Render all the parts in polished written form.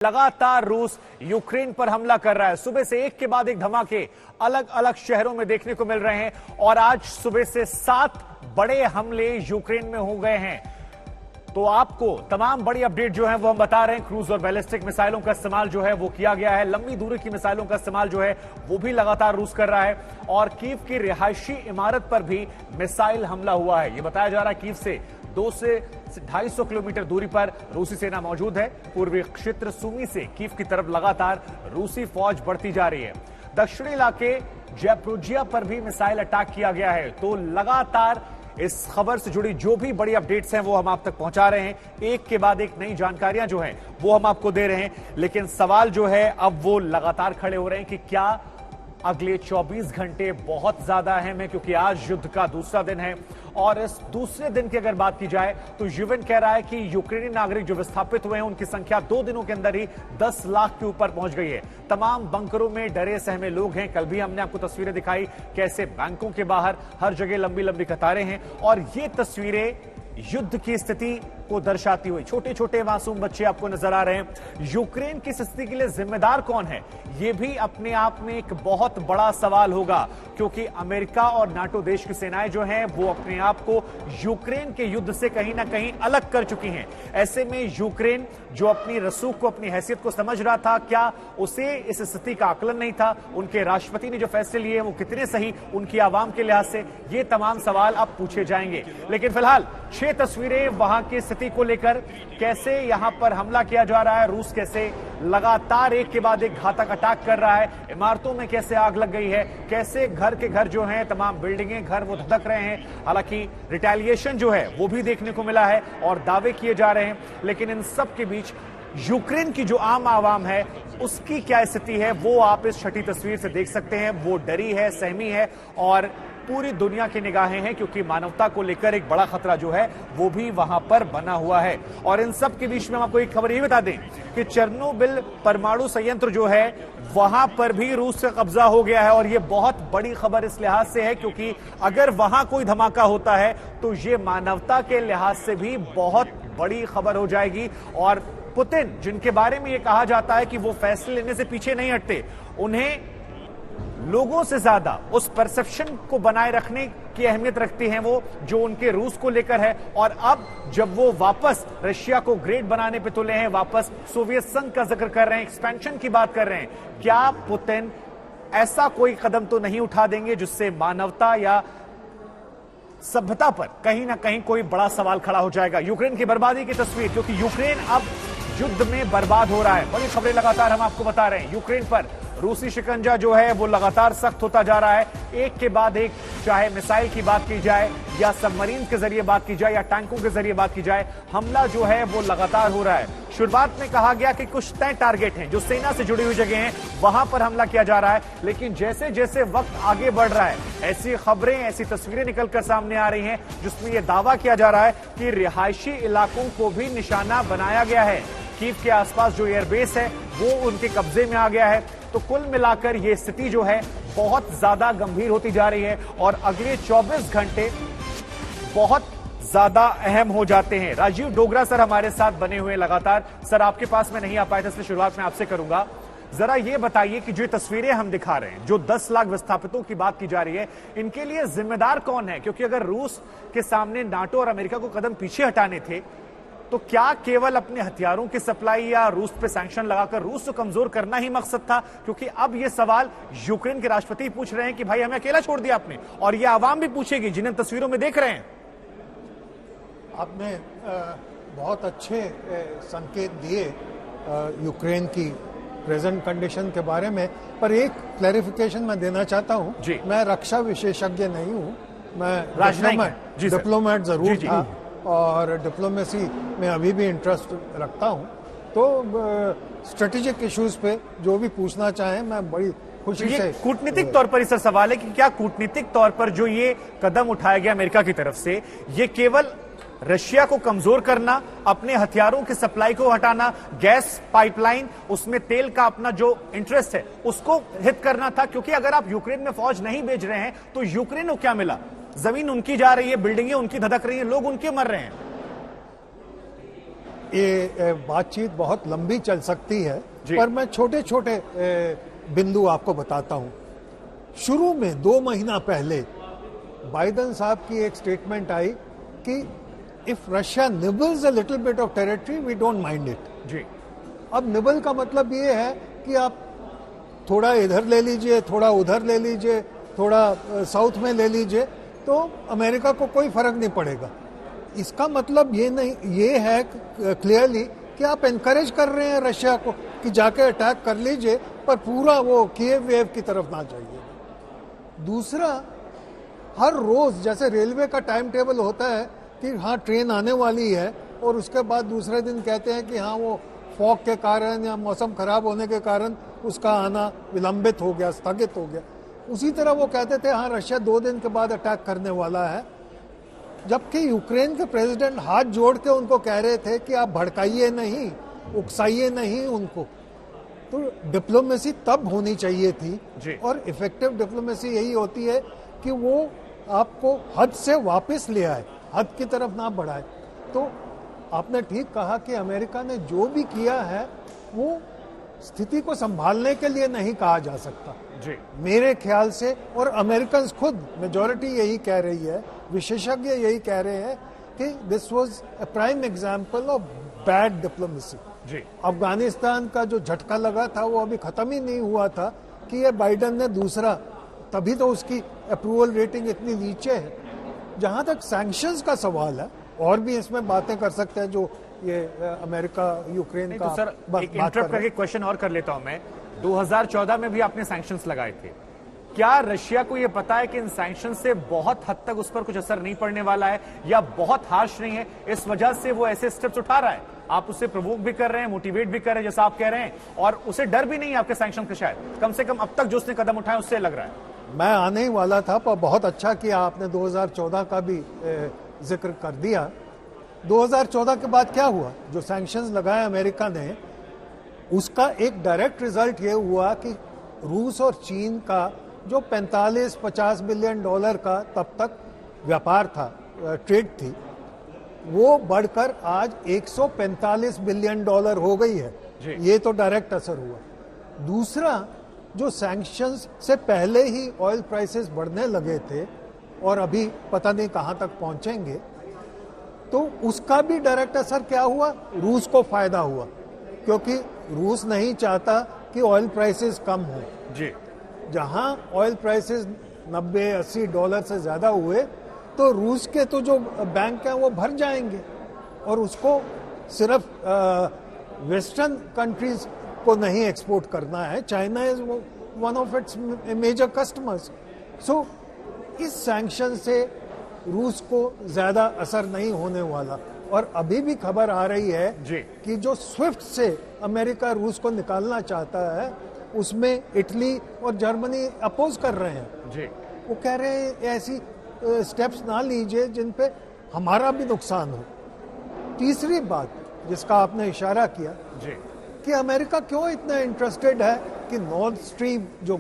लगातार रूस यूक्रेन पर हमला कर रहा है। सुबह से एक के बाद एक धमाके अलग अलग शहरों में देखने को मिल रहे हैं और आज सुबह से 7 बड़े हमले यूक्रेन में हो गए हैं। तो आपको तमाम बड़ी अपडेट जो है वो हम बता रहे हैं। क्रूज और बैलिस्टिक मिसाइलों का इस्तेमाल जो है वो किया गया है। लंबी दूरी की मिसाइलों का इस्तेमाल जो है वो भी लगातार रूस कर रहा है और कीव की रिहायशी इमारत पर भी मिसाइल हमला हुआ है। ये बताया जा रहा है कीव से 200 से 250 किलोमीटर दूरी पर रूसी सेना मौजूद है। पूर्वी क्षेत्र सुमी से कीव की तरफ लगातार रूसी फौज बढ़ती जा रही है। दक्षिणी इलाके जैप्रोजिया पर भी मिसाइल अटैक किया गया है। तो लगातार इस खबर से जुड़ी जो भी बड़ी अपडेट्स हैं वो हम आप तक पहुंचा रहे हैं। एक के बाद एक नई जानकारियां जो हैं वो हम आपको दे रहे हैं। लेकिन सवाल जो है अब वो लगातार खड़े हो रहे हैं कि क्या अगले 24 घंटे बहुत ज्यादा अहम है, क्योंकि आज युद्ध का दूसरा दिन है। और इस दूसरे दिन की अगर बात की जाए तो यूएन कह रहा है कि यूक्रेनी नागरिक जो विस्थापित हुए हैं उनकी संख्या 2 दिनों के अंदर ही 10 लाख के ऊपर पहुंच गई है। तमाम बंकरों में डरे सहमे लोग हैं। कल भी हमने आपको तस्वीरें दिखाई कैसे बैंकों के बाहर हर जगह लंबी लंबी कतारें हैं और ये तस्वीरें युद्ध की स्थिति को दर्शाती हुई। छोटे छोटे मासूम बच्चे आपको नजर आ रहे हैं। यूक्रेन की स्थिति के लिए जिम्मेदार कौन है, यह भी अपने आप में एक बहुत बड़ा सवाल होगा, क्योंकि अमेरिका और नाटो देश की सेनाएं जो हैं वो अपने आप को यूक्रेन के युद्ध से कहीं ना कहीं अलग कर चुकी हैं। ऐसे में यूक्रेन जो अपनी रसूख को, अपनी हैसियत को समझ रहा था, क्या उसे इस स्थिति का आकलन नहीं था? उनके राष्ट्रपति ने जो फैसले लिए वो कितने सही उनकी आवाम के लिहाज से, ये तमाम सवाल अब पूछे जाएंगे। लेकिन फिलहाल 6 तस्वीरें वहां की स्थिति को लेकर, कैसे यहां पर हमला किया जा रहा है, रूस कैसे लगातार एक के बाद एक घातक अटैक कर रहा है, इमारतों में कैसे आग लग गई है, कैसे घर के घर जो हैं, तमाम बिल्डिंगें, घर वो धधक रहे हैं। हालांकि रिटेलिएशन जो है वो भी देखने को मिला है और दावे किए जा रहे हैं। लेकिन इन सब के बीच यूक्रेन की जो आम आवाम है उसकी क्या स्थिति है वो आप इस छठी तस्वीर से देख सकते हैं। वो डरी है, सहमी है और पूरी दुनिया की निगाहें हैं, क्योंकि मानवता को लेकर एक बड़ा खतरा जो है वो भी वहां पर बना हुआ है। और इन सब के बीच में हम आपको एक खबर ये बता दें कि चेर्नोबिल परमाणु संयंत्र जो है वहां पर भी रूस का कब्जा हो गया है। और ये बहुत बड़ी खबर इस लिहाज से है क्योंकि अगर वहां कोई धमाका होता है तो ये मानवता के लिहाज से भी बहुत बड़ी खबर हो जाएगी। और पुतिन, जिनके बारे में ये कहा जाता है कि वो फैसले लेने से पीछे नहीं हटते, उन्हें लोगों से ज्यादा उस परसेप्शन को बनाए रखने की अहमियत रखती हैं वो, जो उनके रूस को लेकर है। और अब जब वो वापस रशिया को ग्रेट बनाने पे तुले हैं, वापस सोवियत संघ का जिक्र कर रहे हैं, एक्सपेंशन की बात कर रहे हैं, क्या पुतिन ऐसा कोई कदम तो नहीं उठा देंगे जिससे मानवता या सभ्यता पर कहीं ना कहीं कोई बड़ा सवाल खड़ा हो जाएगा? यूक्रेन की बर्बादी की तस्वीर, क्योंकि यूक्रेन अब युद्ध में बर्बाद हो रहा है। बड़ी खबरें लगातार हम आपको बता रहे हैं। यूक्रेन पर रूसी शिकंजा जो है वो लगातार सख्त होता जा रहा है। एक के बाद एक, चाहे मिसाइल की बात की जाए या सबमरीन के जरिए बात की जाए या टैंकों के जरिए बात की जाए, हमला जो है वो लगातार हो रहा है। शुरुआत में कहा गया कि कुछ तय टारगेट हैं जो सेना से जुड़ी हुई जगह हैं, वहां पर हमला किया जा रहा है। लेकिन जैसे जैसे वक्त आगे बढ़ रहा है, ऐसी खबरें, ऐसी तस्वीरें निकलकर सामने आ रही हैं जिसमें यह दावा किया जा रहा है कि रिहायशी इलाकों को भी निशाना बनाया गया है। कीव के आसपास जो एयरबेस है वो उनके कब्जे में आ गया है। तो कुल मिलाकर यह स्थिति जो है बहुत ज्यादा गंभीर होती जा रही है और अगले 24 घंटे बहुत ज्यादा अहम हो जाते हैं। राजीव डोगरा सर हमारे साथ बने हुए लगातार। सर, आपके पास में नहीं आ पाए थे, इसलिए शुरुआत में आपसे करूंगा। जरा ये बताइए कि जो तस्वीरें हम दिखा रहे हैं, जो 10 लाख विस्थापितों की बात की जा रही है, इनके लिए जिम्मेदार कौन है? क्योंकि अगर रूस के सामने नाटो और अमेरिका को कदम पीछे हटाने थे तो क्या केवल अपने हथियारों की सप्लाई या रूस पे सैंक्शन लगाकर रूस को कमजोर करना ही मकसद था? क्योंकि अब ये सवाल यूक्रेन के राष्ट्रपति पूछ रहे हैं कि भाई हमें अकेला छोड़ दिया आपने, और ये आवाम भी पूछेगी जिन्हें तस्वीरों में देख रहे हैं। आपने बहुत अच्छे संकेत दिए यूक्रेन की प्रेजेंट कंडीशन के बारे में, पर एक क्लैरिफिकेशन मैं देना चाहता हूं। मैं रक्षा विशेषज्ञ नहीं हूं, मैं डिप्लोमेट जरूर था और डिप्लोमेसी में अभी भी इंटरेस्ट रखता हूं। तो स्ट्रेटेजिक इश्यूज पे जो भी पूछना चाहें मैं बड़ी खुशी से। कूटनीतिक तौर पर सर सवाल है कि क्या कूटनीतिक तौर पर जो ये कदम उठाया गया अमेरिका की तरफ से, ये केवल रशिया को कमजोर करना, अपने हथियारों की सप्लाई को हटाना, गैस पाइपलाइन, उसमें तेल का अपना जो इंटरेस्ट है उसको हित करना था? क्योंकि अगर आप यूक्रेन में फौज नहीं भेज रहे हैं तो यूक्रेन को क्या मिला? जमीन उनकी जा रही है, बिल्डिंगें उनकी धधक रही हैं, लोग उनके मर रहे हैं। ये बातचीत बहुत लंबी चल सकती है, पर मैं छोटे छोटे बिंदु आपको बताता हूं। शुरू में 2 महीना पहले बाइडेन साहब की एक स्टेटमेंट आई कि if Russia nibbles a little bit of territory we don't mind it. जी। अब निबल का मतलब ये है कि आप थोड़ा इधर ले लीजिए, थोड़ा उधर ले लीजिए, थोड़ा साउथ में ले लीजिए, तो अमेरिका को कोई फर्क नहीं पड़ेगा। इसका मतलब ये है क्लियरली कि आप एनकरेज कर रहे हैं रशिया को कि जाके अटैक कर लीजिए, पर पूरा वो कीव वेव की तरफ ना जाइए। दूसरा, हर रोज जैसे रेलवे का टाइम टेबल होता है कि हाँ ट्रेन आने वाली है, और उसके बाद दूसरे दिन कहते हैं कि हाँ वो फॉग के कारण या मौसम खराब होने के कारण उसका आना विलंबित हो गया, स्थगित हो गया। उसी तरह वो कहते थे हाँ रशिया 2 दिन के बाद अटैक करने वाला है, जबकि यूक्रेन के प्रेसिडेंट हाथ जोड़ के उनको कह रहे थे कि आप भड़काइए नहीं, उकसाइए नहीं उनको। तो डिप्लोमेसी तब होनी चाहिए थी, और इफेक्टिव डिप्लोमेसी यही होती है कि वो आपको हद से वापस ले आए, हद की तरफ ना बढ़ाए। तो आपने ठीक कहा कि अमेरिका ने जो भी किया है वो स्थिति को संभालने के लिए नहीं कहा जा सकता जी। मेरे ख्याल से, और अमेरिकन खुद मेजॉरिटी यही कह रही है, विशेषज्ञ यही कह रहे हैं कि this was a prime example of bad diplomacy. जी। अफगानिस्तान का जो झटका लगा था वो अभी खत्म ही नहीं हुआ था कि ये बाइडेन ने दूसरा, तभी तो उसकी अप्रूवल रेटिंग इतनी नीचे है। जहां तक सैंक्शंस का सवाल है, और भी इसमें बातें कर सकते हैं जो ये अमेरिका यूक्रेन का। तो सर एक इंटरप्ट करके क्वेश्चन और कर लेता हूं मैं। 2014 में भी आपने सैंक्शंस लगाए थे, क्या रशिया को यह पता है कि इन सैंक्शन से बहुत हद तक उस पर कुछ असर नहीं पड़ने वाला है, या बहुत हार्श नहीं है, इस वजह से वो ऐसे स्टेप्स उठा रहा है? आप उसे प्रवोक भी कर रहे हैं, मोटिवेट भी कर रहे हैं जैसा आप कह रहे हैं, और उसे डर भी नहीं है आपके सैंक्शन का, शायद कम से कम अब तक जो उसने कदम उठाया उससे लग रहा है। मैं आने ही वाला था, पर बहुत अच्छा किया आपने 2014 का भी जिक्र कर दिया। 2014 के बाद क्या हुआ? जो सैंक्शंस लगाए अमेरिका ने, उसका एक डायरेक्ट रिजल्ट ये हुआ कि रूस और चीन का जो 45-50 बिलियन डॉलर का तब तक व्यापार था, ट्रेड थी, वो बढ़कर आज 145 बिलियन डॉलर हो गई है। ये तो डायरेक्ट असर हुआ। दूसरा, जो सैंक्शंस से पहले ही ऑयल प्राइसेस बढ़ने लगे थे और अभी पता नहीं कहां तक पहुंचेंगे, तो उसका भी डायरेक्ट असर क्या हुआ? रूस को फायदा हुआ, क्योंकि रूस नहीं चाहता कि ऑयल प्राइसेस कम हो। जी। जहां ऑयल प्राइसेस 90-80 डॉलर से ज्यादा हुए, तो रूस के तो जो बैंक हैं वो भर जाएंगे, और उसको सिर्फ वेस्टर्न कंट्रीज को नहीं एक्सपोर्ट करना है। China is one of its major customers. So इस सैंक्शन से रूस को ज्यादा असर नहीं होने वाला। और अभी भी खबर आ रही है कि जो स्विफ्ट से अमेरिका रूस को निकालना चाहता है, उसमें इटली और जर्मनी अपोज कर रहे हैं। जी। वो कह रहे हैं ऐसी स्टेप्स ना लीजिए जिन पे हमारा भी नुकसान हो। तीसरी बात जिसका आपने इशारा किया जी, कि अमेरिका क्यों इतना इंटरेस्टेड है कि नॉर्थ स्ट्रीम जो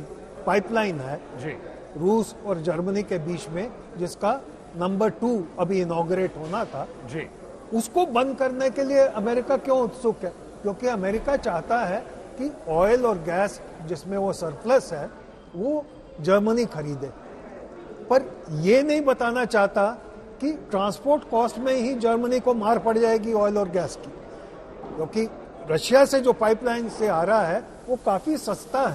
पाइपलाइन है जी, रूस और जर्मनी के बीच में, जिसका नंबर 2 अभी इनॉग्रेट होना था जी, उसको बंद करने के लिए अमेरिका क्यों उत्सुक है? क्योंकि अमेरिका चाहता है कि ऑयल और गैस जिसमें वो सरप्लस है वो जर्मनी खरीदे, पर ये नहीं बताना चाहता कि ट्रांसपोर्ट कॉस्ट में ही जर्मनी को मार पड़ जाएगी ऑयल और गैस की, क्योंकि रशिया से जो पाइपलाइन से आ रहा है वो काफी सस्ता है।